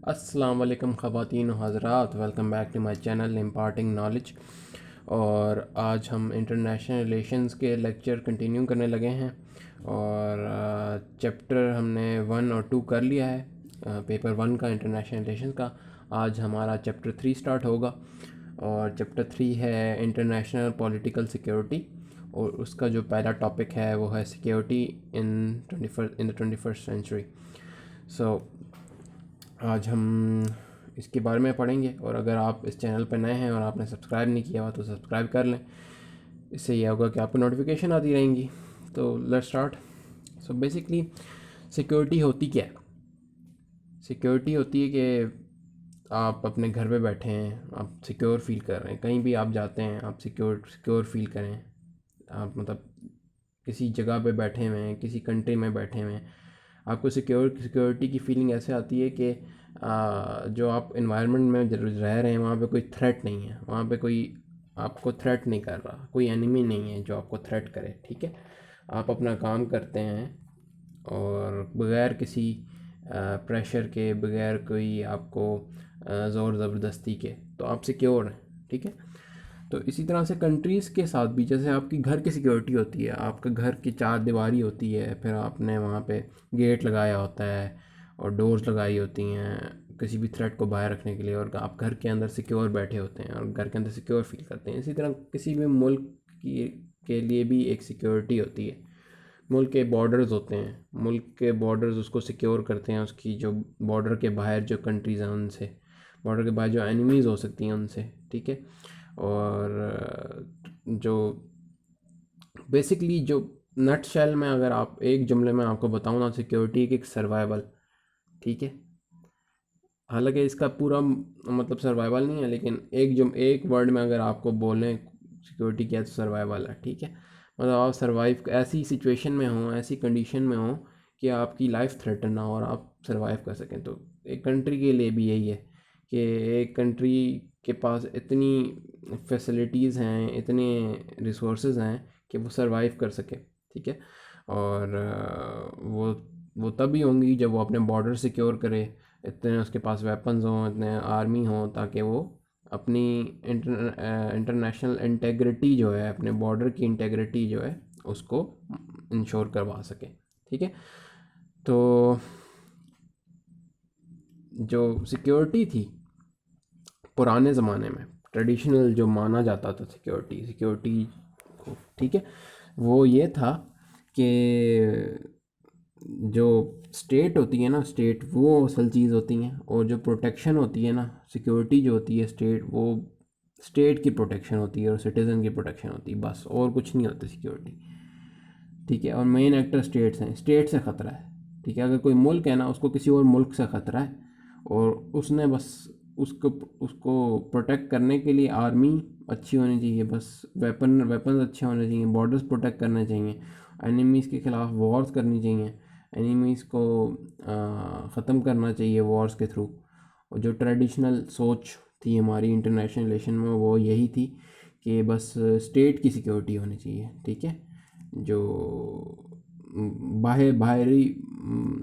अस्सलाम वालेकुम ख़वातीन व हज़रात, welcome back to my channel imparting knowledge. और आज हम इंटरनेशनल रिलेशंस के लेक्चर कंटिन्यू करने लगे हैं और चैप्टर हमने 1 और 2 कर लिया है, पेपर 1 का इंटरनेशनल रिलेशंस का। आज हमारा चैप्टर 3 स्टार्ट होगा और चैप्टर 3 है इंटरनेशनल पॉलिटिकल सिक्योरिटी और उसका जो पहला टॉपिक है वो है security in the 21st century. So आज हम इसके बारे में पढ़ेंगे और अगर आप इस चैनल पर नए हैं और आपने सब्सक्राइब नहीं किया हुआ तो सब्सक्राइब कर लें। इससे यह होगा कि आपको नोटिफिकेशन आती रहेंगी। तो let's start. So basically security होती क्या है? सिक्योरिटी होती है कि आप अपने घर पे बैठे हैं, आप सिक्योर फील कर रहे हैं, कहीं भी आप जाते हैं आप सिक्योर फील करें। आप मतलब किसी जगह पे बैठे हुए हैं, किसी कंट्री में बैठे हुए हैं, आपको सिक्योरिटी की फीलिंग ऐसे आती है कि जो आप इन्वायरमेंट में रह रहे हैं वहाँ पे कोई थ्रेट नहीं है, वहाँ पे कोई आपको थ्रेट नहीं कर रहा, कोई एनिमी नहीं है जो आपको थ्रेट करे। ठीक है, आप अपना काम करते हैं और बग़ैर किसी प्रेशर के, बग़ैर कोई आपको ज़ोर ज़बरदस्ती के, तो आप सिक्योर हैं। ठीक है, तो इसी तरह से कंट्रीज़ के साथ भी, जैसे आपकी घर की सिक्योरिटी होती है, आपका घर की चार दीवारी होती है, फिर आपने वहाँ पे गेट लगाया होता है और डोर्स लगाई होती हैं किसी भी थ्रेट को बाहर रखने के लिए, और आप घर के अंदर सिक्योर बैठे होते हैं और घर के अंदर सिक्योर फील करते हैं। इसी तरह किसी भी मुल्क की के लिए भी एक सिक्योरिटी होती है। मुल्क के बॉर्डर्स होते हैं, मुल्क के बॉर्डर्स उसको सिक्योर करते हैं, उसकी जो बॉर्डर के बाहर जो कंट्रीज़ हैं उनसे, बॉर्डर के बाहर जो एनिमीज़ हो सकती हैं उनसे। ठीक है, और जो बेसिकली जो नट शेल में अगर आप एक जुमले में आपको बताऊँ ना, सिक्योरिटी की एक सर्वाइवल। ठीक है, हालांकि इसका पूरा मतलब सर्वाइवल नहीं है, लेकिन एक वर्ड में अगर आपको बोलें सिक्योरिटी क्या है तो सर्वाइवल है। ठीक है, मतलब आप सर्वाइव ऐसी सिचुएशन में हों, ऐसी कंडीशन में हों कि आपकी लाइफ थ्रेटन ना हो और आप सर्वाइव कर सकें। तो एक कंट्री के लिए भी यही है कि एक कंट्री के पास इतनी फैसिलिटीज़ हैं, इतने रिसोर्सेज हैं कि वो सर्वाइव कर सके। ठीक है, और वो तभी होंगी जब वो अपने बॉर्डर सिक्योर करे, इतने उसके पास वेपन्स हों, इतने आर्मी हों, ताकि वो अपनी इंटरनेशनल इंटेग्रिटी जो है, अपने बॉर्डर की इंटेग्रिटी जो है उसको इंश्योर करवा सके। ठीक है, तो जो सिक्योरिटी थी पुराने ज़माने में, ट्रेडिशनल जो माना जाता था सिक्योरिटी को, ठीक है, वो ये था कि जो स्टेट होती है ना, स्टेट वो असल चीज़ होती हैं, और जो प्रोटेक्शन होती है ना, सिक्योरिटी जो होती है स्टेट, वो स्टेट की प्रोटेक्शन होती है और सिटीज़न की प्रोटेक्शन होती है, बस और कुछ नहीं होती सिक्योरिटी। ठीक है, और मेन एक्टर स्टेट्स हैं, स्टेट से ख़तरा है। ठीक है, अगर कोई मुल्क है ना, उसको किसी और मुल्क से ख़तरा है और उसने बस उसको उसको प्रोटेक्ट करने के लिए आर्मी अच्छी होनी चाहिए, बस वेपन अच्छे होने चाहिए, बॉर्डर्स प्रोटेक्ट करने चाहिए, एनिमीज़ के ख़िलाफ़ वॉर्स करनी चाहिए, एनिमीज़ को ख़त्म करना चाहिए वॉर्स के थ्रू। और जो ट्रेडिशनल सोच थी हमारी इंटरनेशनल रिलेशन में वो यही थी कि बस स्टेट की सिक्योरिटी होनी चाहिए। ठीक है, जो बाहरी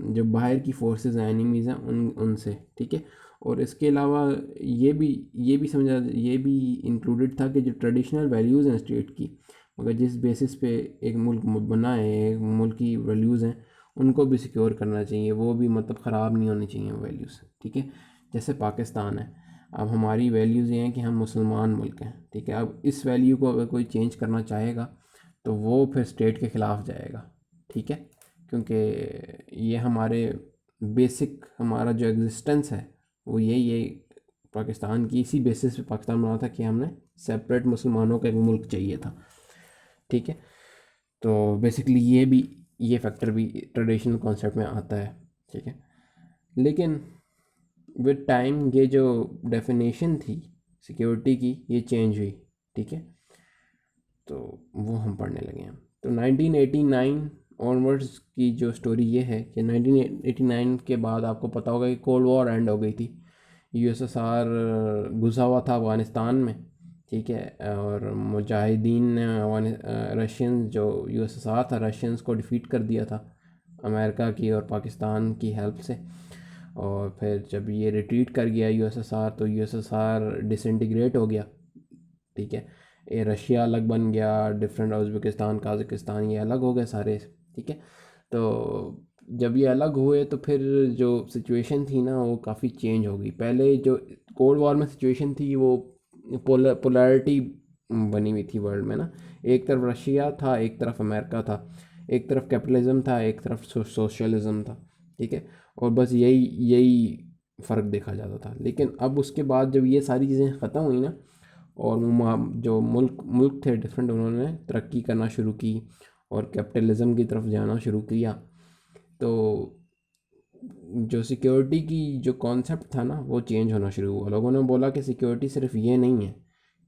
जो बाहर की फोर्सेस हैं, एनिमीज़ हैं, उनसे। ठीक है, और इसके अलावा ये भी समझा, ये भी इंक्लूडेड था कि जो ट्रेडिशनल वैल्यूज़ हैं स्टेट की, मगर जिस बेसिस पे एक मुल्क बना है, एक मुल्क की वैल्यूज़ हैं, उनको भी सिक्योर करना चाहिए, वो भी मतलब ख़राब नहीं होनी चाहिए वो वैल्यूज़। ठीक है, जैसे पाकिस्तान है, अब हमारी वैल्यूज़ ये हैं कि हम मुसलमान मुल्क हैं। ठीक है, अब इस वैल्यू को अगर कोई चेंज करना चाहेगा तो वो फिर स्टेट के ख़िलाफ़ जाएगा। ठीक है, क्योंकि ये हमारे बेसिक, हमारा जो एग्जिस्टेंस है वो यही पाकिस्तान की, इसी बेसिस पे पाकिस्तान बना था कि हमने सेपरेट मुसलमानों का एक मुल्क चाहिए था। ठीक है, तो बेसिकली ये फैक्टर भी ट्रेडिशनल कॉन्सेप्ट में आता है। ठीक है, लेकिन विद टाइम ये जो डेफिनेशन थी सिक्योरिटी की ये चेंज हुई। ठीक है, तो वो हम पढ़ने लगे हैं। तो 1989 ऑनवर्ड्स की जो स्टोरी ये है कि 1989 के बाद आपको पता होगा कि कोल्ड वॉर एंड हो गई थी, यूएसएसआर घुसा हुआ था अफ़गानिस्तान में। ठीक है, और मुजाहिदीन ने रशियन जो यूएसएसआर था, रशियंस को डिफ़ीट कर दिया था अमेरिका की और पाकिस्तान की हेल्प से। और फिर जब ये रिट्रीट कर गया यूएसएसआर तो यूएसएसआर डिसइंटीग्रेट हो गया, ठीक है। ये रशिया अलग बन गया, डिफरेंट उज़्बेकिस्तान काज़ाकिस्तान ये अलग हो गए सारे, ठीक है। तो जब ये अलग हुए तो फिर जो सिचुएशन थी ना वो काफ़ी चेंज हो गई। पहले जो कोल्ड वॉर में सिचुएशन थी वो पोलैरिटी बनी हुई थी वर्ल्ड में ना, एक तरफ रशिया था, एक तरफ अमेरिका था, एक तरफ कैपिटलिज्म था, एक तरफ सोशलिज्म था, ठीक है। और बस यही यही फ़र्क देखा जाता था। लेकिन अब उसके बाद जब ये सारी चीज़ें ख़त्म हुई ना और जो मुल्क मुल्क थे डिफरेंट, उन्होंने तरक्की करना शुरू की और कैपिटलिज्म की तरफ जाना शुरू किया, तो जो सिक्योरिटी की जो कॉन्सेप्ट था ना वो चेंज होना शुरू हुआ। लोगों ने बोला कि सिक्योरिटी सिर्फ ये नहीं है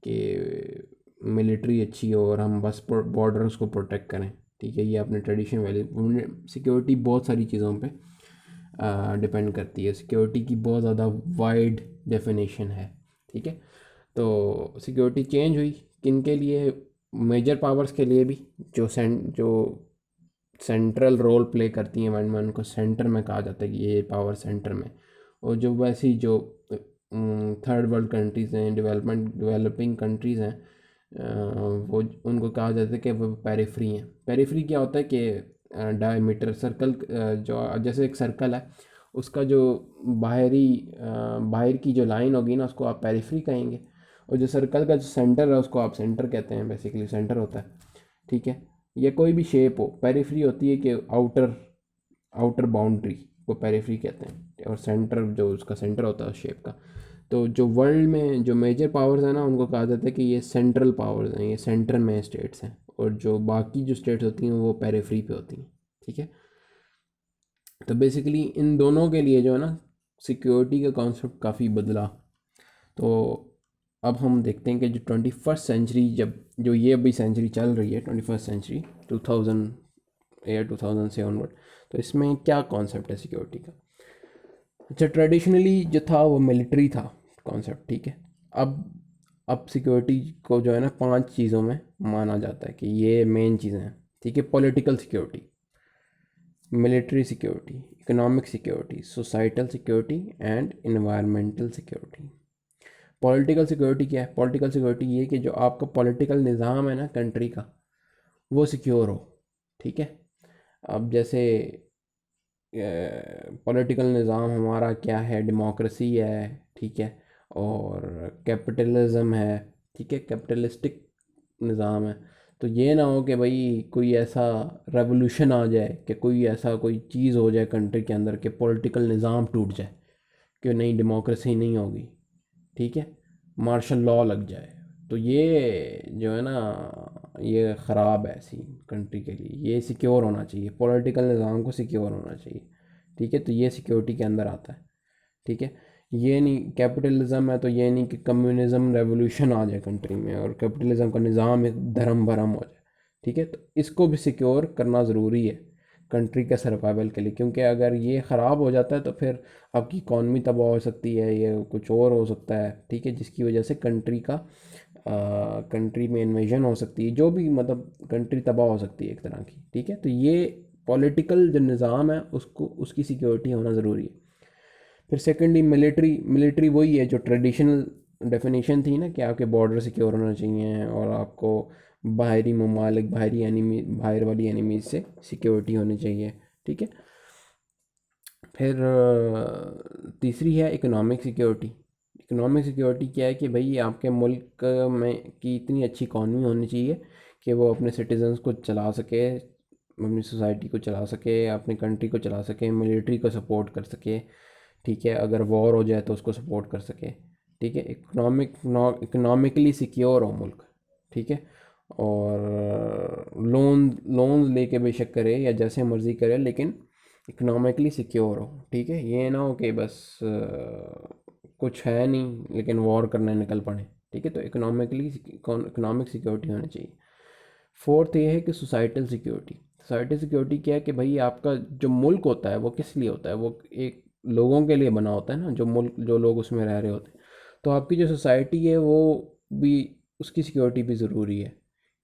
कि मिलिट्री अच्छी हो और हम बस बॉर्डर्स को प्रोटेक्ट करें, ठीक है। ये अपने ट्रेडिशन वैल्यू, सिक्योरिटी बहुत सारी चीज़ों पे डिपेंड करती है। सिक्योरिटी की बहुत ज़्यादा वाइड डेफिनेशन है, ठीक है। तो सिक्योरिटी चेंज हुई किन के लिए, मेजर पावर्स के लिए भी, जो सेंट्रल रोल प्ले करती हैं वर्ल्ड में, उनको सेंटर में कहा जाता है कि ये पावर सेंटर में। और जो वैसी जो थर्ड वर्ल्ड कंट्रीज़ हैं, डेवलपिंग कंट्रीज़ हैं, वो उनको कहा जाता है कि वो पेरिफ्री हैं। पेरिफ्री क्या होता है कि डायमीटर सर्कल, जो जैसे एक सर्कल है उसका जो बाहर की जो लाइन होगी ना उसको आप पेरिफ्री कहेंगे, और जो सर्कल का जो सेंटर है उसको आप सेंटर कहते हैं, बेसिकली सेंटर होता है, ठीक है। ये कोई भी शेप हो, पेरिफ्री होती है कि आउटर आउटर बाउंड्री को पेरिफ्री कहते हैं, और सेंटर जो उसका सेंटर होता है शेप का। तो जो वर्ल्ड में जो मेजर पावर्स हैं ना उनको कहा जाता है कि ये सेंट्रल पावर्स हैं, ये सेंटर में स्टेट्स हैं, और जो बाकी जो स्टेट्स होती हैं वो पेरिफ्री पे होती हैं, ठीक है। तो बेसिकली इन दोनों के लिए जो है ना सिक्योरिटी का कॉन्सेप्ट काफ़ी बदला। तो अब हम देखते हैं कि जो 21st सेंचुरी, जब जो ये अभी सेंचुरी चल रही है 21st सेंचुरी 2000 या 2000 से ऑनवर्ड, तो इसमें क्या कॉन्सेप्ट है सिक्योरिटी का। अच्छा, ट्रेडिशनली जो था वो मिलिट्री था कॉन्सेप्ट, ठीक है। अब सिक्योरिटी को जो है ना 5 चीज़ों में माना जाता है कि ये मेन चीज़ें हैं, ठीक है। Political security, military security, economic security, societal security and environmental security. Political security क्या है? पॉलिटिकल सिक्योरिटी ये कि जो आपका पॉलिटिकल निज़ाम है ना कंट्री का वो सिक्योर हो, ठीक है। अब जैसे पॉलिटिकल निज़ाम हमारा क्या है, डेमोक्रेसी है, ठीक है, और कैपिटलिज्म है, ठीक है, कैपिटलिस्टिक निज़ाम है। तो ये ना हो कि भाई कोई ऐसा रेवोल्यूशन आ जाए कि कोई ऐसा कोई चीज़ हो जाए कंट्री के अंदर कि पॉलिटिकल निज़ाम टूट जाए, कि नहीं डेमोक्रेसी नहीं होगी, ठीक है, मार्शल लॉ लग जाए। तो ये जो है ना ये ख़राब है ऐसी कंट्री के लिए। ये सिक्योर होना चाहिए, पॉलिटिकल निज़ाम को सिक्योर होना चाहिए, ठीक है। तो ये सिक्योरिटी के अंदर आता है, ठीक है। ये नहीं कैपिटलिज्म है तो ये नहीं कि कम्युनिज्म रेवोल्यूशन आ जाए कंट्री में और कैपिटलिज्म का निज़ाम एक धर्म भरम हो जाए, ठीक है। तो इसको भी सिक्योर करना ज़रूरी है कंट्री के सर्वाइवल के लिए, क्योंकि अगर ये ख़राब हो जाता है तो फिर आपकी इकॉनमी तबाह हो सकती है, ये कुछ और हो सकता है, ठीक है, जिसकी वजह से कंट्री में इन्वेजन हो सकती है, जो भी मतलब कंट्री तबाह हो सकती है एक तरह की, ठीक है। तो ये पॉलिटिकल जो निज़ाम है उसको उसकी सिक्योरिटी होना ज़रूरी है। फिर सेकेंडली मिलिट्री, मिलिट्री वही है जो ट्रेडिशनल डेफिनेशन थी ना कि आपके बॉर्डर सिक्योर होना चाहिए और आपको बाहरी ममालिक, बाहर वाली एनिमीज से सिक्योरिटी होनी चाहिए, ठीक है। फिर तीसरी है इकोनॉमिक सिक्योरिटी। इकोनॉमिक सिक्योरिटी क्या है कि भाई आपके मुल्क में की इतनी अच्छी इकॉनमी होनी चाहिए कि वो अपने सिटीजन्स को चला सके, अपनी सोसाइटी को चला सके, अपनी कंट्री को चला सके, मिलिट्री को सपोर्ट कर सके, ठीक है, अगर वॉर हो जाए तो उसको सपोर्ट कर सके, ठीक है। इकोनॉमिकली सिक्योर हो मुल्क, ठीक है। और लोन लेके बेशक करे या जैसे मर्ज़ी करे लेकिन इकोनॉमिकली सिक्योर हो, ठीक है। ये ना हो कि बस कुछ है नहीं लेकिन वॉर करने निकल पड़े, ठीक है। तो इकोनॉमिक सिक्योरिटी होनी चाहिए। फोर्थ ये है कि सोसाइटल सिक्योरिटी। सोसाइटल सिक्योरिटी क्या है कि भाई आपका जो मुल्क होता है वो किस लिए होता है, वो एक लोगों के लिए बना होता है ना, जो लोग उसमें रह रहे होते हैं। तो आपकी जो सोसाइटी है वो भी, उसकी सिक्योरिटी भी ज़रूरी है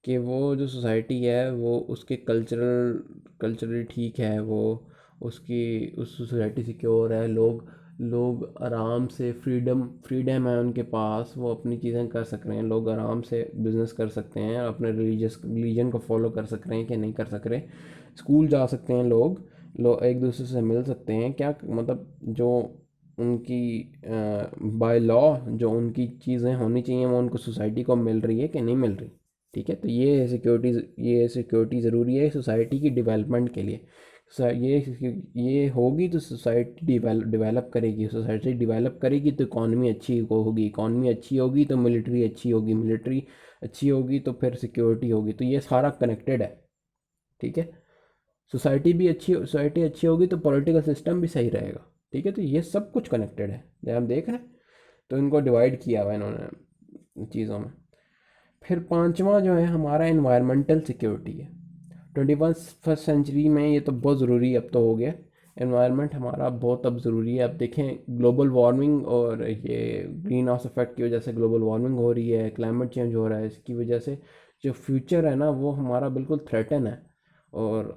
कि वो जो सोसाइटी है वो उसके कल्चरली ठीक है, वो उसकी उस सोसाइटी सिक्योर है, लोग लोग आराम से फ्रीडम है उनके पास, वो अपनी चीज़ें कर सक रहे हैं, लोग आराम से बिज़नेस कर सकते हैं, अपने रिलीजन को फॉलो कर सक रहे हैं कि नहीं कर सक रहे, स्कूल जा सकते हैं लोग एक दूसरे से मिल सकते हैं। क्या मतलब जो उनकी बाय लॉ जो उनकी चीज़ें होनी चाहिए वो उनको सोसाइटी को मिल रही है कि नहीं मिल रही। ठीक है, तो ये सिक्योरिटी ज़रूरी है सोसाइटी की डेवलपमेंट के लिए। ये होगी तो सोसाइटी डेवलप करेगी, सोसाइटी डेवलप करेगी तो इकॉनमी अच्छी होगी, इकॉनमी अच्छी होगी तो मिलिट्री अच्छी होगी, मिलिट्री अच्छी होगी तो फिर सिक्योरिटी होगी। तो ये सारा कनेक्टेड है। ठीक है, सोसाइटी अच्छी होगी तो पॉलिटिकल सिस्टम भी सही रहेगा। ठीक है, तो ये सब कुछ कनेक्टेड है, जब हम देख रहे हैं तो इनको डिवाइड किया हुआ है इन्होंने चीज़ों में। फिर पांचवा जो है हमारा इन्वायरमेंटल सिक्योरिटी है। 21st सेंचुरी में ये तो बहुत ज़रूरी अब तो हो गया, इन्वायरमेंट हमारा बहुत अब ज़रूरी है। अब देखें ग्लोबल वार्मिंग और ये ग्रीन हाउस इफेक्ट की वजह से ग्लोबल वार्मिंग हो रही है, क्लाइमेट चेंज हो रहा है, इसकी वजह से जो फ्यूचर है ना वो हमारा बिल्कुल थ्रेटन है। और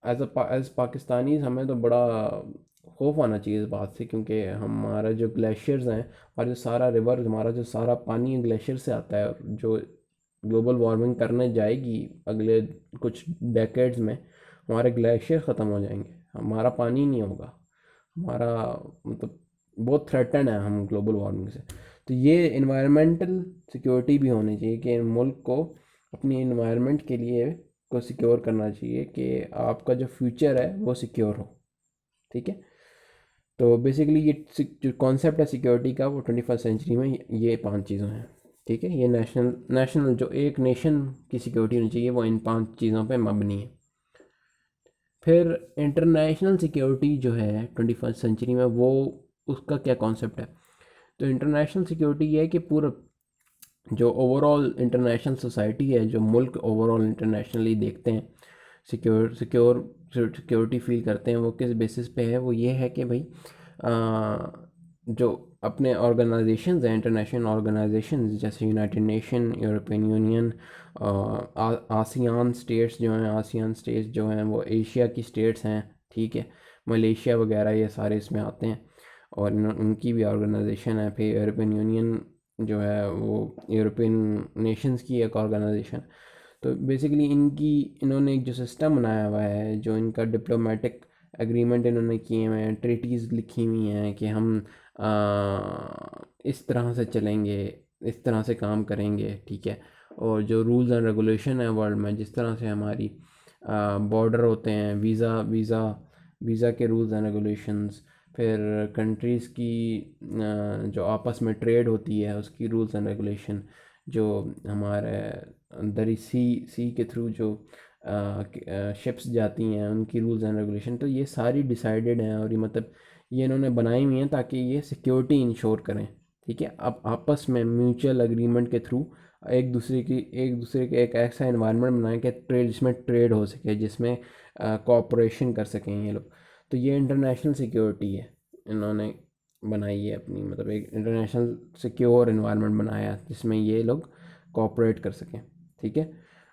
एज पाकिस्तानी हमें तो बड़ा खौफ आना चाहिए इस बात से, क्योंकि हमारा जो ग्लेशियर्स हैं और जो सारा रिवर, हमारा जो सारा पानी ग्लेशियर से आता है, और जो ग्लोबल वार्मिंग करने जाएगी अगले कुछ डेकेड्स में, हमारे ग्लेशियर ख़त्म हो जाएंगे, हमारा पानी नहीं होगा, हमारा मतलब बहुत थ्रेटन है हम ग्लोबल वार्मिंग से। तो ये इन्वायरमेंटल सिक्योरिटी भी होनी चाहिए कि मुल्क को अपनी इन्वायरमेंट के लिए को सिक्योर करना चाहिए कि आपका जो फ्यूचर है वो सिक्योर हो। ठीक है, तो बेसिकली ये जो कॉन्सेप्ट है सिक्योरिटी का वो 21st सेंचुरी में ये पांच चीज़ों हैं। ठीक है, ये नेशनल जो एक नेशन की सिक्योरिटी होनी चाहिए वो इन पांच चीज़ों पे मबनी है। फिर इंटरनेशनल सिक्योरिटी जो है 21st सेंचुरी में, वो उसका क्या कॉन्सेप्ट है। तो इंटरनेशनल सिक्योरिटी ये है कि पूरा जो ओवरऑल इंटरनेशनल सोसाइटी है, जो मुल्क ओवरऑल इंटरनेशनली देखते हैं, सिक्योरिटी फील करते हैं, वो किस बेसिस पे है। वो ये है कि भाई जो अपने ऑर्गेनाइजेशंस हैं, इंटरनेशनल ऑर्गेनाइजेशंस जैसे United nation, European union, ASEAN states जो हैं, आसियान स्टेट्स जो हैं वो एशिया की स्टेट्स हैं। ठीक है, मलेशिया वगैरह ये सारे इसमें आते हैं, और उनकी भी ऑर्गेनाइजेशन है। फिर यूरोपियन यूनियन जो है वो यूरोपियन नेशंस की एक ऑर्गेनाइजेशन। तो बेसिकली इन्होंने एक जो सिस्टम बनाया हुआ है, जो इनका डिप्लोमेटिक एग्रीमेंट इन्होंने किए हुए हैं, ट्रीटीज़ लिखी हुई हैं कि हम इस तरह से चलेंगे, इस तरह से काम करेंगे। ठीक है, और जो रूल्स एंड रेगुलेशन है वर्ल्ड में, जिस तरह से हमारी बॉर्डर होते हैं, वीज़ा के रूल्स एंड रेगुलेशंस, फिर कंट्रीज़ की जो आपस में ट्रेड होती है उसकी रूल्स एंड रेगुलेशन, जो हमारे अंदर सी के थ्रू जो शिप्स जाती हैं उनकी रूल्स एंड रेगुलेशन, तो ये सारी डिसाइडेड हैं। और ये मतलब ये इन्होंने बनाई हुई हैं ताकि ये सिक्योरिटी इंश्योर करें। ठीक है, अब आपस में म्यूचुअल एग्रीमेंट के थ्रू एक दूसरे के एक ऐसा इन्वायरमेंट बनाएं कि ट्रेड, जिसमें ट्रेड हो सके, जिसमें कोऑपरेशन कर सकें ये लोग। तो ये इंटरनेशनल सिक्योरिटी है, इन्होंने बनाई है अपनी, मतलब एक इंटरनेशनल सिक्योर इन्वायरमेंट बनाया है जिसमें ये लोग कोऑपरेट कर सकें। ठीक है,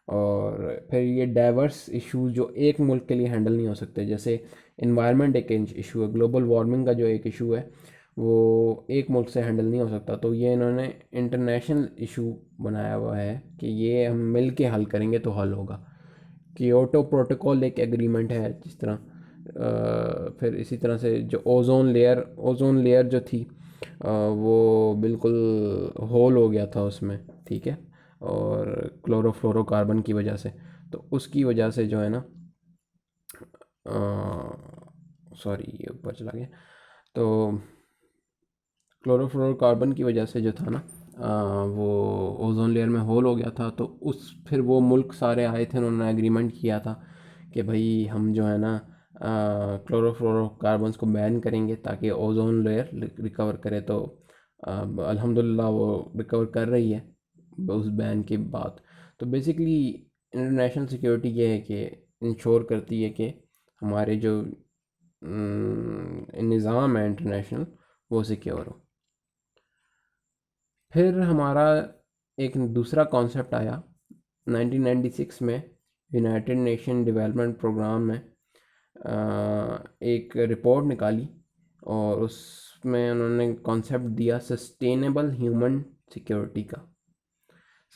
और फिर ये डाइवर्स इशूज़ जो एक मुल्क के लिए हैंडल नहीं हो सकते, जैसे इन्वायरमेंट एक इशू है, ग्लोबल वार्मिंग का जो एक इशू है वो एक मुल्क से हैंडल नहीं हो सकता, तो ये इन्होंने इंटरनेशनल इशू बनाया हुआ है कि ये हम मिल के हल करेंगे तो हल होगा। कियोटो प्रोटोकॉल एक एग्रीमेंट है जिस तरह, फिर इसी तरह से जो ओजोन लेयर जो थी वो बिल्कुल होल हो गया था उसमें। ठीक है, और क्लोरोफ्लोरोकार्बन की वजह से, तो उसकी वजह से जो है ना, सॉरी ये ऊपर चला गया, तो क्लोरोफ्लोरोकार्बन की वजह से जो था ना वो ओजोन लेयर में होल हो गया था। तो उस फिर वो मुल्क सारे आए थे, उन्होंने एग्रीमेंट किया था कि भाई हम जो है ना क्लोरोफ्लोरोकार्बन्स को बैन करेंगे ताकि ओजोन लेयर रिकवर करे। तो अल्हम्दुलिल्लाह वो रिकवर कर रही है उस बैन के बाद। तो बेसिकली इंटरनेशनल सिक्योरिटी ये है कि इंश्योर करती है कि हमारे जो निज़ाम है इंटरनेशनल वो सिक्योर हो। फिर हमारा एक दूसरा कॉन्सेप्ट आया 1996 में, यूनाइटेड नेशन डेवलपमेंट प्रोग्राम में एक रिपोर्ट निकाली और उसमें उन्होंने कॉन्सेप्ट दिया सस्टेनेबल ह्यूमन सिक्योरिटी का।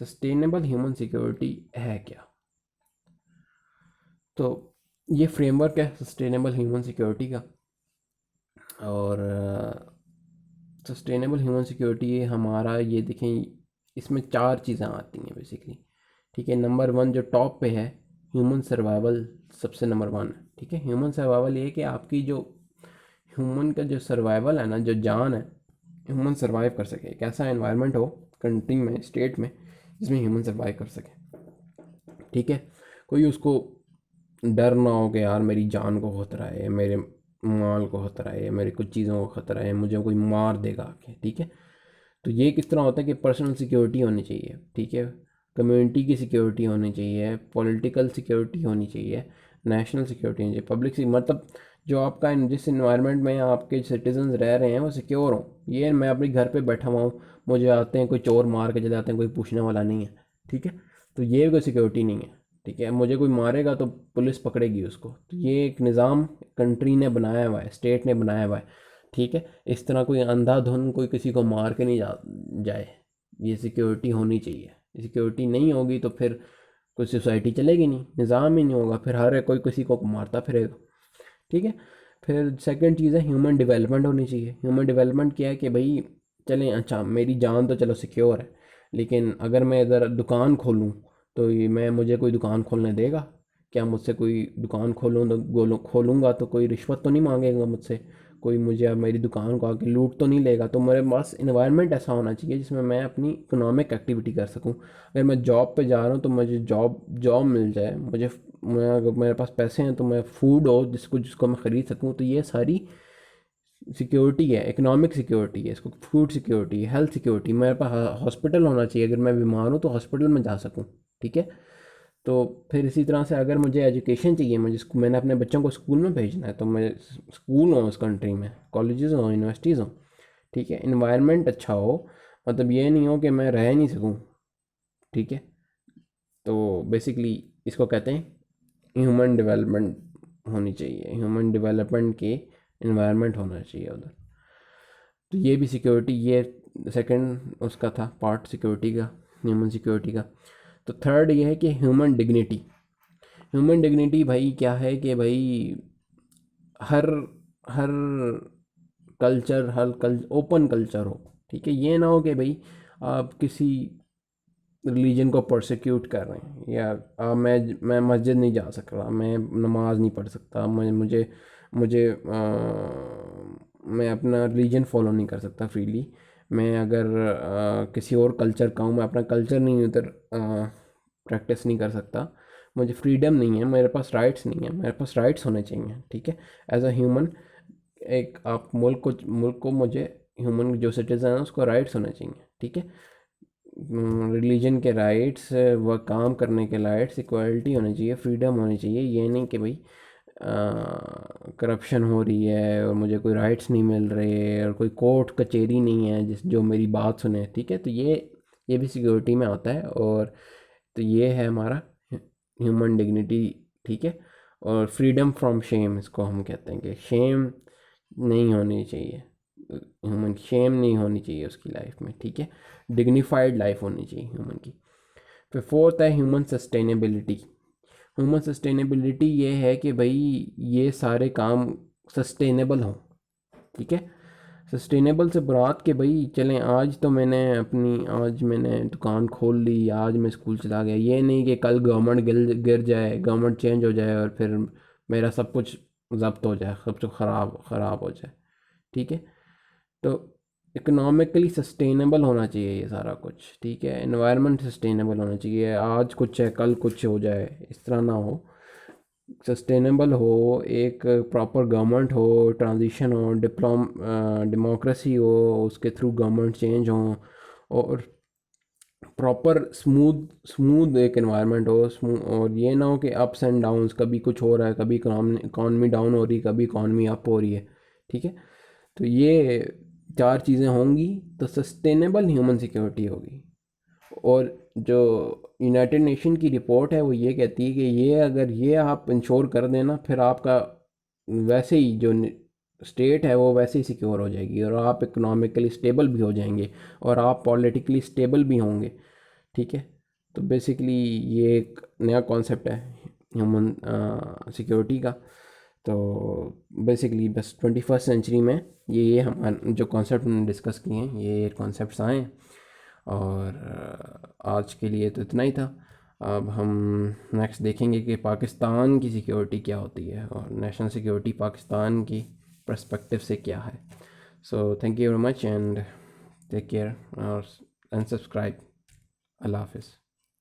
सस्टेनेबल ह्यूमन सिक्योरिटी है क्या? तो ये फ्रेमवर्क है सस्टेनेबल ह्यूमन सिक्योरिटी का। और सस्टेनेबल ह्यूमन सिक्योरिटी ये हमारा, ये देखें, इसमें 4 चीज़ें आती हैं बेसिकली। ठीक है, नंबर 1 जो टॉप पे है, ह्यूमन सर्वाइवल सबसे नंबर 1 है। ठीक है, ह्यूमन सर्वाइवल ये कि आपकी जो ह्यूमन का जो सर्वाइवल है ना, जो जान है, ह्यूमन सर्वाइव कर सके, एक ऐसा एनवायरनमेंट हो कंट्री में, स्टेट में, जिसमें ह्यूमन सर्वाइव कर सके। ठीक है, कोई उसको डर ना हो कि यार मेरी जान को खतरा है, मेरे माल को खतरा है, मेरे कुछ चीज़ों को खतरा है, मुझे कोई मार देगा आके। ठीक है, तो ये किस तरह होता है कि पर्सनल सिक्योरिटी होनी चाहिए। ठीक है, कम्युनिटी की सिक्योरिटी होनी चाहिए, पॉलिटिकल सिक्योरिटी होनी चाहिए, नेशनल सिक्योरिटी होनी चाहिए, पब्लिक मतलब जो आपका जिस इन्वायरमेंट में आपके सिटीजन्स रह रहे हैं वो सिक्योर हों। ये मैं अपने घर पे बैठा हुआ हूँ, मुझे आते हैं कोई चोर मार के चले जाते हैं, कोई पूछने वाला नहीं है। ठीक है, तो ये कोई सिक्योरिटी नहीं है। ठीक है, मुझे कोई मारेगा तो पुलिस पकड़ेगी उसको। तो ये एक निज़ाम कंट्री ने बनाया हुआ है, स्टेट ने बनाया हुआ है। ठीक है, इस तरह कोई अंधाधुन कोई किसी को मार के नहीं जाए। ये सिक्योरिटी होनी चाहिए। सिक्योरिटी नहीं होगी तो फिर कोई सोसाइटी चलेगी नहीं, निज़ाम ही नहीं होगा, फिर हर कोई किसी को मारता फिरेगा। ठीक है, फिर सेकंड चीज़ है ह्यूमन डेवलपमेंट होनी चाहिए। ह्यूमन डेवलपमेंट क्या है कि भाई चलें, अच्छा मेरी जान तो चलो सिक्योर है, लेकिन अगर मैं इधर दुकान खोलूँ तो ये मुझे कोई दुकान खोलने देगा क्या? मुझसे कोई दुकान खोलूँगा तो कोई रिश्वत तो नहीं मांगेगा मुझसे, कोई मुझे अब मेरी दुकान को आके लूट तो नहीं लेगा। तो मेरे पास इन्वायरमेंट ऐसा होना चाहिए जिसमें मैं अपनी इकोनॉमिक एक्टिविटी कर सकूं। अगर मैं जॉब पे जा रहा हूँ तो मुझे जॉब जॉब मिल जाए, अगर मेरे पास पैसे हैं तो मैं फूड हो जिसको जिसको मैं ख़रीद सकूँ। तो ये सारी सिक्योरिटी है, इकोनॉमिक सिक्योरिटी है, इसको फूड सिक्योरिटी है, हेल्थ सिक्योरिटी। मेरे पास हॉस्पिटल होना चाहिए, अगर मैं बीमार हूँ तो हॉस्पिटल में जा सकूँ। ठीक है, तो फिर इसी तरह से अगर मुझे एजुकेशन चाहिए, मैंने अपने बच्चों को स्कूल में भेजना है, तो मैं स्कूल हो उस कंट्री में, कॉलेजेस हो, यूनिवर्सिटीज़ हो। ठीक है, इन्वायरमेंट अच्छा हो, मतलब ये नहीं हो कि मैं रह नहीं सकूँ। ठीक है, तो बेसिकली इसको कहते हैं ह्यूमन डेवलपमेंट होनी चाहिए, ह्यूमन डेवलपमेंट के इन्वायरमेंट होना चाहिए उधर। तो ये भी सिक्योरिटी, ये सेकंड उसका था पार्ट सिक्योरिटी का, ह्यूमन सिक्योरिटी का। तो थर्ड ये है कि ह्यूमन डिग्निटी। ह्यूमन डिग्निटी भाई क्या है कि भाई हर हर ओपन कल्चर हो। ठीक है, ये ना हो कि भाई आप किसी रिलीजन को प्रोसिक्यूट कर रहे हैं, या मैं मस्जिद नहीं जा सकता, मैं नमाज नहीं पढ़ सकता, मुझे मुझे मैं अपना रिलीजन फॉलो नहीं कर सकता फ्रीली। मैं अगर किसी और कल्चर का हूँ, मैं अपना कल्चर नहीं उधर प्रैक्टिस नहीं कर सकता, मुझे फ्रीडम नहीं है, मेरे पास राइट्स नहीं है। मेरे पास राइट्स होने चाहिए। ठीक है, एज अ ह्यूमन, एक आप मुल्क को मुझे ह्यूमन जो सिटीज़न है उसको राइट्स होने चाहिए। ठीक है, रिलीजन के राइट्स, व काम करने के राइट्स, इक्वालिटी होनी चाहिए, फ्रीडम होनी चाहिए। ये नहीं कि भाई करप्शन हो रही है और मुझे कोई राइट्स नहीं मिल रहे और कोई कोर्ट कचहरी नहीं है जो मेरी बात सुने। ठीक है, तो ये भी सिक्योरिटी में आता है। और तो ये है हमारा ह्यूमन डिग्निटी। ठीक है, और फ्रीडम फ्रॉम शेम, इसको हम कहते हैं कि शेम नहीं होनी चाहिए, ह्यूमन शेम नहीं होनी चाहिए उसकी लाइफ में। ठीक है, डिग्निफाइड लाइफ होनी चाहिए ह्यूमन की। फिर फोर्थ है ह्यूमन सस्टेनेबिलिटी। ह्यूमन सस्टेनेबिलिटी ये है कि भाई ये सारे काम सस्टेनेबल हों। ठीक है, सस्टेनेबल से मुराद कि भाई चलें, आज मैंने दुकान खोल ली, आज मैं स्कूल चला गया, ये नहीं कि कल गवर्नमेंट गिर जाए, गवर्नमेंट चेंज हो जाए और फिर मेरा सब कुछ ज़ब्त हो जाए, सब कुछ ख़राब हो जाए। ठीक है, तो इकोनॉमिकली सस्टेनेबल होना चाहिए ये सारा कुछ। ठीक है, एनवायरनमेंट सस्टेनेबल होना चाहिए, आज कुछ है कल कुछ हो जाए, इस तरह ना हो। सस्टेनेबल हो, एक प्रॉपर गवर्नमेंट हो, ट्रांजिशन हो, डेमोक्रेसी हो, उसके थ्रू गवर्नमेंट चेंज हो, और प्रॉपर स्मूथ स्मूथ एक एनवायरनमेंट हो, और ये ना हो कि अप्स एंड डाउन्स, कभी कुछ हो रहा है, कभी इकॉनमी डाउन हो रही है, कभी इकॉनमी अप हो रही है। ठीक है, तो ये 4 चीज़ें होंगी तो सस्टेनेबल ह्यूमन सिक्योरिटी होगी। और जो यूनाइटेड नेशन की रिपोर्ट है वो ये कहती है कि ये अगर ये आप इंश्योर कर देना, फिर आपका वैसे ही जो स्टेट है वो वैसे ही सिक्योर हो जाएगी, और आप इकोनॉमिकली स्टेबल भी हो जाएंगे, और आप पॉलिटिकली स्टेबल भी होंगे। ठीक है, तो बेसिकली ये एक नया कॉन्सेप्ट है ह्यूमन सिक्योरिटी का। तो बेसिकली बस 21st सेंचुरी में ये हम जो कॉन्सेप्ट हमने डिस्कस किए हैं, ये कॉन्सेप्ट्स आए हैं। और आज के लिए तो इतना ही था। अब हम नेक्स्ट देखेंगे कि पाकिस्तान की सिक्योरिटी क्या होती है, और नेशनल सिक्योरिटी पाकिस्तान की पर्सपेक्टिव से क्या है। So thank you very much and take care और एंड सब्सक्राइब। अल्लाह हाफिज़।